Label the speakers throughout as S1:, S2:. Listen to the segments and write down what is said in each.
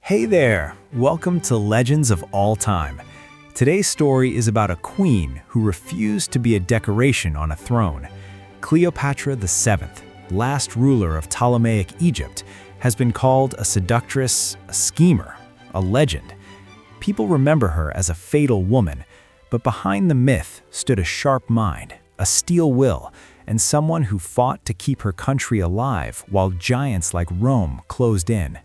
S1: Hey there! Welcome to Legends of All Time. Today's story is about a queen who refused to be a decoration on a throne. Cleopatra VII, last ruler of Ptolemaic Egypt, has been called a seductress, a schemer, a legend. People remember her as a fatal woman, but behind the myth stood a sharp mind, a steel will, and someone who fought to keep her country alive while giants like Rome closed in.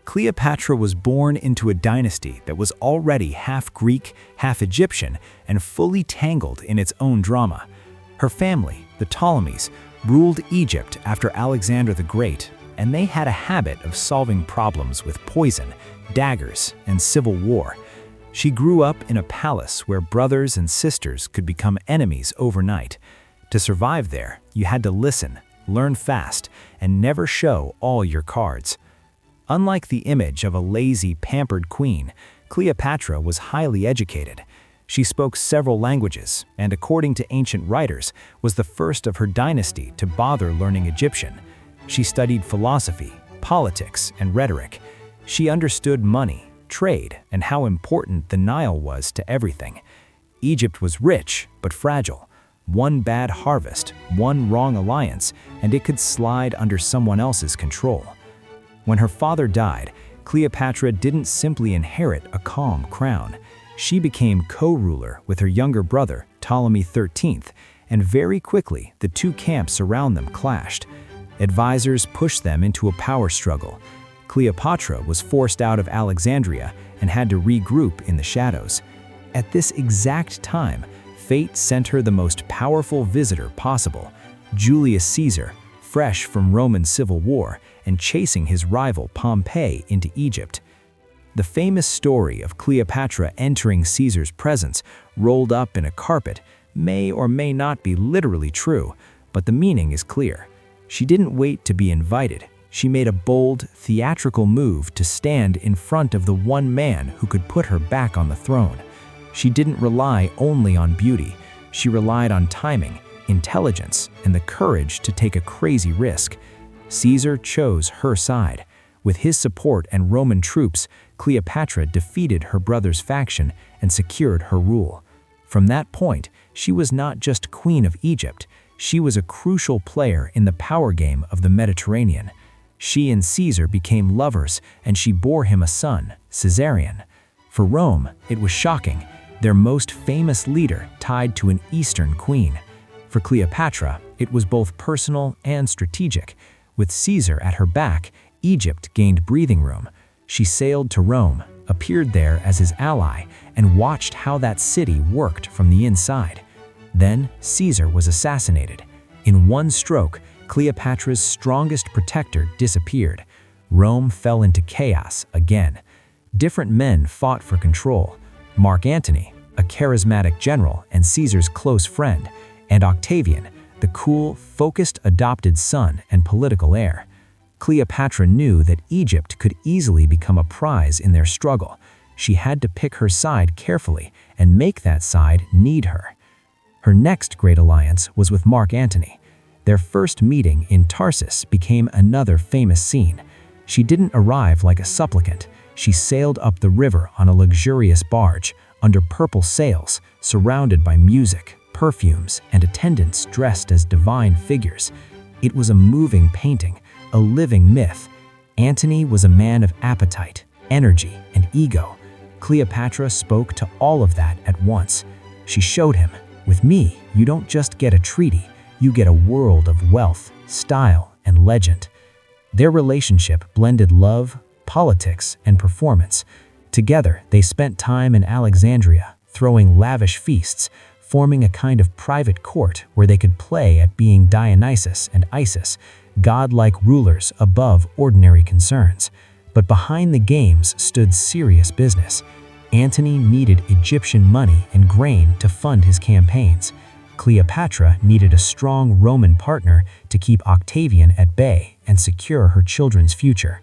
S1: Cleopatra was born into a dynasty that was already half Greek, half Egyptian, and fully tangled in its own drama. Her family, the Ptolemies, ruled Egypt after Alexander the Great, and they had a habit of solving problems with poison, daggers, and civil war. She grew up in a palace where brothers and sisters could become enemies overnight. To survive there, you had to listen, learn fast, and never show all your cards. Unlike the image of a lazy, pampered queen, Cleopatra was highly educated. She spoke several languages and, according to ancient writers, was the first of her dynasty to bother learning Egyptian. She studied philosophy, politics, and rhetoric. She understood money, trade, and how important the Nile was to everything. Egypt was rich but fragile. One bad harvest, one wrong alliance, and it could slide under someone else's control. When her father died, Cleopatra didn't simply inherit a calm crown. She became co-ruler with her younger brother, Ptolemy XIII, and very quickly the two camps around them clashed. Advisors pushed them into a power struggle. Cleopatra was forced out of Alexandria and had to regroup in the shadows. At this exact time, fate sent her the most powerful visitor possible, Julius Caesar, fresh from Roman civil war and chasing his rival Pompey into Egypt. The famous story of Cleopatra entering Caesar's presence rolled up in a carpet may or may not be literally true, but the meaning is clear. She didn't wait to be invited. She made a bold, theatrical move to stand in front of the one man who could put her back on the throne. She didn't rely only on beauty. She relied on timing, intelligence, and the courage to take a crazy risk. Caesar chose her side. With his support and Roman troops, Cleopatra defeated her brother's faction and secured her rule. From that point, she was not just Queen of Egypt, she was a crucial player in the power game of the Mediterranean. She and Caesar became lovers, and she bore him a son, Caesarion. For Rome, it was shocking, their most famous leader tied to an Eastern queen. For Cleopatra, it was both personal and strategic. With Caesar at her back, Egypt gained breathing room. She sailed to Rome, appeared there as his ally, and watched how that city worked from the inside. Then Caesar was assassinated. In one stroke, Cleopatra's strongest protector disappeared. Rome fell into chaos again. Different men fought for control. Mark Antony, a charismatic general and Caesar's close friend, and Octavian, the cool, focused adopted son and political heir. Cleopatra knew that Egypt could easily become a prize in their struggle. She had to pick her side carefully and make that side need her. Her next great alliance was with Mark Antony. Their first meeting in Tarsus became another famous scene. She didn't arrive like a supplicant. She sailed up the river on a luxurious barge, under purple sails, surrounded by music, perfumes, and attendants dressed as divine figures. It was a moving painting, a living myth. Antony was a man of appetite, energy, and ego. Cleopatra spoke to all of that at once. She showed him, with me, you don't just get a treaty, you get a world of wealth, style, and legend. Their relationship blended love, politics, and performance. Together, they spent time in Alexandria, throwing lavish feasts, forming a kind of private court where they could play at being Dionysus and Isis, godlike rulers above ordinary concerns. But behind the games stood serious business. Antony needed Egyptian money and grain to fund his campaigns. Cleopatra needed a strong Roman partner to keep Octavian at bay and secure her children's future.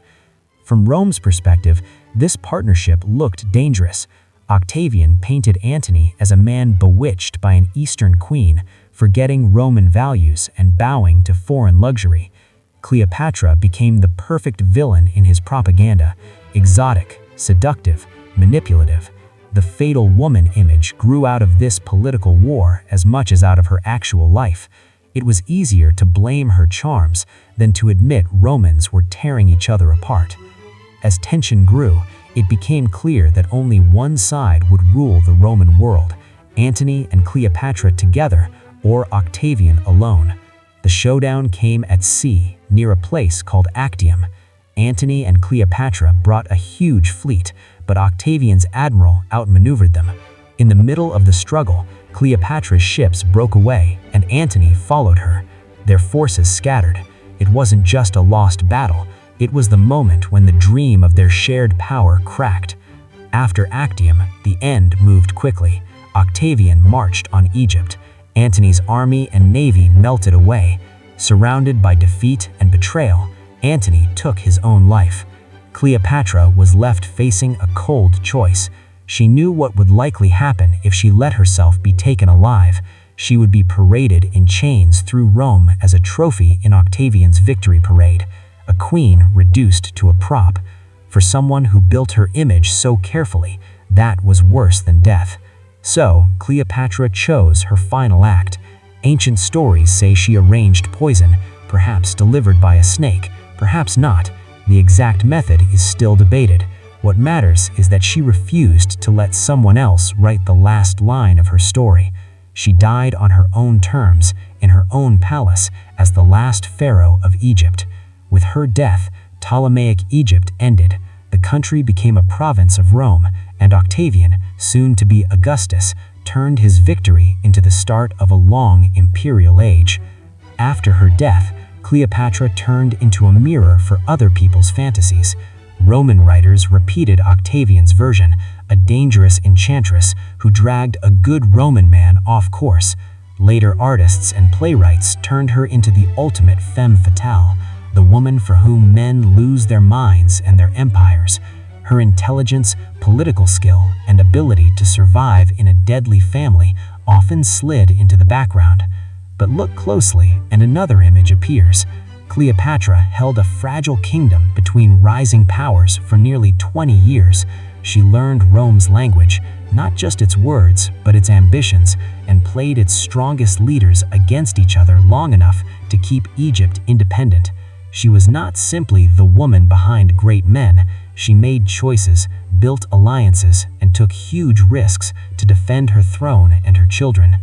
S1: From Rome's perspective, this partnership looked dangerous. Octavian painted Antony as a man bewitched by an Eastern queen, forgetting Roman values and bowing to foreign luxury. Cleopatra became the perfect villain in his propaganda, exotic, seductive, manipulative. The fatal woman image grew out of this political war as much as out of her actual life. It was easier to blame her charms than to admit Romans were tearing each other apart. As tension grew, it became clear that only one side would rule the Roman world, Antony and Cleopatra together, or Octavian alone. The showdown came at sea, near a place called Actium. Antony and Cleopatra brought a huge fleet, but Octavian's admiral outmaneuvered them. In the middle of the struggle, Cleopatra's ships broke away, and Antony followed her. Their forces scattered. It wasn't just a lost battle, it was the moment when the dream of their shared power cracked. After Actium, the end moved quickly. Octavian marched on Egypt. Antony's army and navy melted away. Surrounded by defeat and betrayal, Antony took his own life. Cleopatra was left facing a cold choice. She knew what would likely happen if she let herself be taken alive. She would be paraded in chains through Rome as a trophy in Octavian's victory parade, a queen reduced to a prop. For someone who built her image so carefully, that was worse than death. So, Cleopatra chose her final act. Ancient stories say she arranged poison, perhaps delivered by a snake, perhaps not. The exact method is still debated. What matters is that she refused to let someone else write the last line of her story. She died on her own terms, in her own palace, as the last pharaoh of Egypt. With her death, Ptolemaic Egypt ended. The country became a province of Rome, and Octavian, soon to be Augustus, turned his victory into the start of a long imperial age. After her death, Cleopatra turned into a mirror for other people's fantasies. Roman writers repeated Octavian's version, a dangerous enchantress who dragged a good Roman man off course. Later artists and playwrights turned her into the ultimate femme fatale, the woman for whom men lose their minds and their empires. Her intelligence, political skill, and ability to survive in a deadly family often slid into the background. But look closely, and another image appears. Cleopatra held a fragile kingdom between rising powers for nearly 20 years. She learned Rome's language, not just its words, but its ambitions, and played its strongest leaders against each other long enough to keep Egypt independent. She was not simply the woman behind great men. She made choices, built alliances, and took huge risks to defend her throne and her children.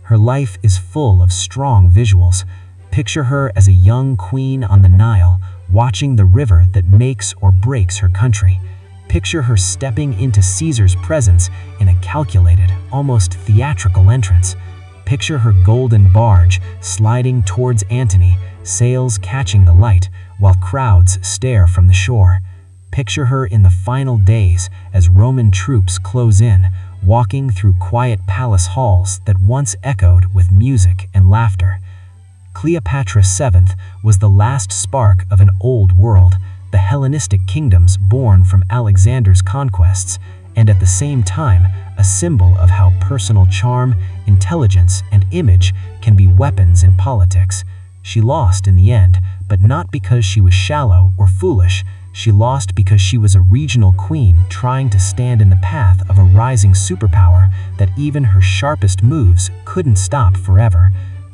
S1: Her life is full of strong visuals. Picture her as a young queen on the Nile, watching the river that makes or breaks her country. Picture her stepping into Caesar's presence in a calculated, almost theatrical entrance. Picture her golden barge sliding towards Antony, sails catching the light, while crowds stare from the shore. Picture her in the final days as Roman troops close in, walking through quiet palace halls that once echoed with music and laughter. Cleopatra VII was the last spark of an old world, the Hellenistic kingdoms born from Alexander's conquests, and at the same time, a symbol of how personal charm, intelligence, and image can be weapons in politics. She lost in the end, but not because she was shallow or foolish. She lost because she was a regional queen trying to stand in the path of a rising superpower that even her sharpest moves couldn't stop forever.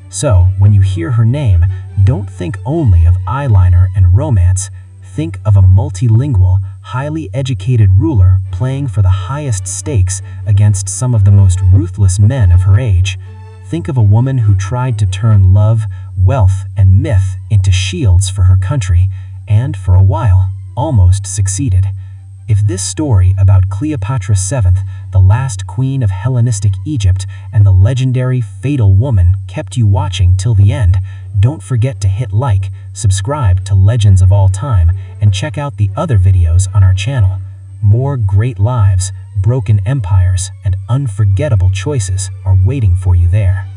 S1: So, when you hear her name, don't think only of eyeliner and romance. Think of a multilingual, highly educated ruler playing for the highest stakes against some of the most ruthless men of her age. Think of a woman who tried to turn love, wealth, and myth into shields for her country, and for a while, almost succeeded. If this story about Cleopatra VII, the last queen of Hellenistic Egypt, and the legendary fatal woman kept you watching till the end, don't forget to hit like, subscribe to Legends of All Time, and check out the other videos on our channel. More great lives, broken empires, and unforgettable choices are waiting for you there.